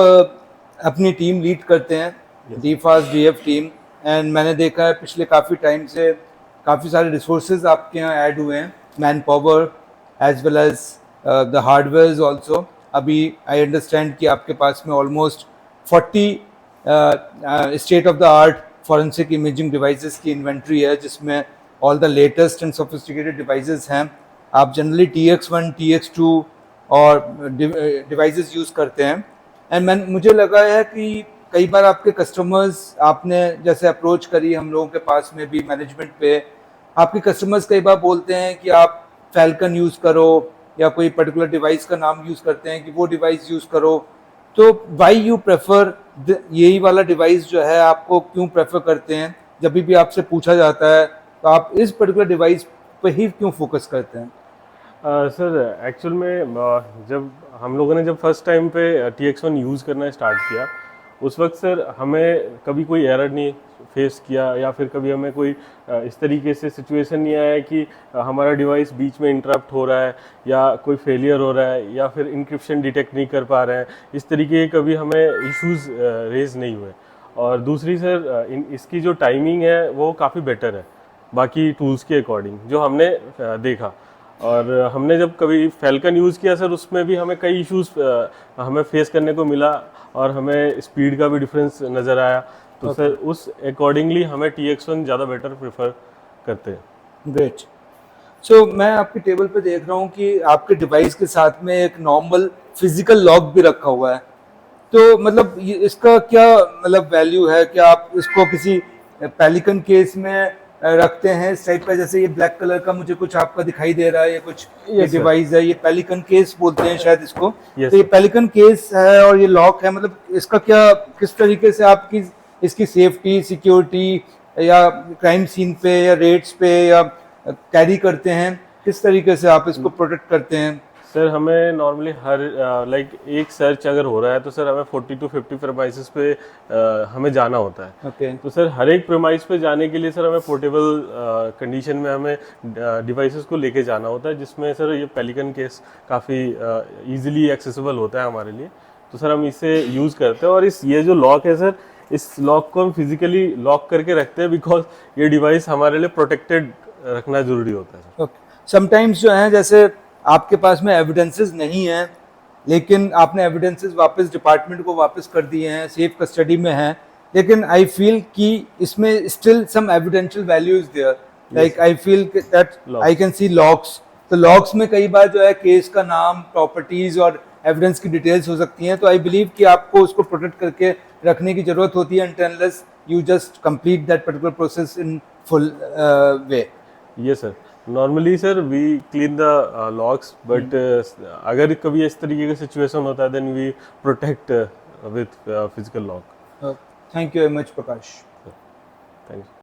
अपनी team lead करते हैं, D fast DF team. And मैंने देखा है पिछले काफ़ी टाइम से काफ़ी सारे रिसोर्सेज आपके यहाँ ऐड हुए हैं, manpower as well as the hardware also. अभी आई अंडरस्टैंड कि आपके पास में almost 40 state of the art forensic imaging devices की इन्वेंट्री है, जिसमें all the latest and sophisticated devices हैं। आप जनरली TX1 TX2 और डिवाइसेस यूज़ करते हैं। एंड मुझे लगा है कि कई बार आपके कस्टमर्स, आपने जैसे अप्रोच करी हम लोगों के पास में भी मैनेजमेंट पे, आपके कस्टमर्स कई बार बोलते हैं कि आप फैल्कन यूज़ करो या कोई पर्टिकुलर डिवाइस का नाम यूज़ करते हैं कि वो डिवाइस यूज़ करो। तो वाई यू प्रेफर यही वाला डिवाइस जो है, आपको क्यों प्रेफर करते हैं? जब भी आपसे पूछा जाता है तो आप इस पर्टिकुलर डिवाइस पे ही क्यों फोकस करते हैं? सर एक्चुअल में जब हम लोगों ने फर्स्ट टाइम पे TX1 यूज़ करना स्टार्ट किया, उस वक्त सर हमें कभी कोई एरर नहीं फेस किया, या फिर कभी हमें कोई इस तरीके से सिचुएशन नहीं आया कि हमारा डिवाइस बीच में इंटरप्ट हो रहा है या कोई फेलियर हो रहा है या फिर इंक्रिप्शन डिटेक्ट नहीं कर पा रहे हैं। इस तरीके के कभी हमें इश्यूज रेज नहीं हुए। और दूसरी सर इसकी जो टाइमिंग है वो काफ़ी बेटर है बाकी टूल्स के अकॉर्डिंग जो हमने देखा। और हमने जब कभी फैल्कन यूज़ किया सर, उसमें भी हमें कई इश्यूज हमें फेस करने को मिला और हमें स्पीड का भी डिफरेंस नज़र आया। तो सर उस अकॉर्डिंगली हमें TX1 ज़्यादा बेटर प्रेफर करते हैं। ग्रेट। सो मैं आपकी टेबल पे देख रहा हूँ कि आपके डिवाइस के साथ में एक नॉर्मल फिजिकल लॉक भी रखा हुआ है। तो मतलब इसका क्या मतलब वैल्यू है? क्या आप इसको किसी पेलिकन केस में रखते हैं इस टाइप का? जैसे ये ब्लैक कलर का मुझे कुछ आपका दिखाई दे रहा है, ये कुछ ये डिवाइस है, ये पेलिकन केस बोलते हैं शायद इसको। तो ये पेलिकन केस है और ये लॉक है, मतलब इसका क्या, किस तरीके से आपकी इसकी सेफ्टी, सिक्योरिटी या क्राइम सीन पे या रेड्स पे या कैरी करते हैं, किस तरीके से आप इसको प्रोटेक्ट करते हैं? सर हमें नॉर्मली हर एक सर्च अगर हो रहा है तो सर हमें 40 to 50 प्रेमाइसेस पे हमें जाना होता है। Okay. तो सर हर एक प्रेमाइस पे जाने के लिए सर हमें पोर्टेबल कंडीशन में हमें डिवाइसेस को लेके जाना होता है, जिसमें सर ये पेलिकन केस काफ़ी इजीली एक्सेसिबल होता है हमारे लिए। तो सर हम इसे यूज़ करते हैं। और ये जो लॉक है सर, इस लॉक को हम फिजिकली लॉक करके रखते हैं बिकॉज ये डिवाइस हमारे लिए प्रोटेक्टेड रखना ज़रूरी होता है सर। समटाइम्स जो है, जैसे आपके पास में एविडेंसेस नहीं है लेकिन आपने एविडेंसेस वापस डिपार्टमेंट को वापस कर दिए हैं, सेफ कस्टडी में हैं, लेकिन आई फील कि इसमें still some evidential value is there. Like I feel that I can see locks. तो लॉक्स में कई बार जो है केस का नाम, प्रॉपर्टीज और एविडेंस की डिटेल्स हो सकती हैं। तो आई बिलीव कि आपको उसको प्रोटेक्ट करके रखने की जरूरत होती है until unless you just complete that particular process in full way. Yes sir. Normally sir we clean the locks, but अगर कभी इस तरीके का सिचुएशन होता है then we protect with physical lock. Thank you very much, Prakash. Thank you.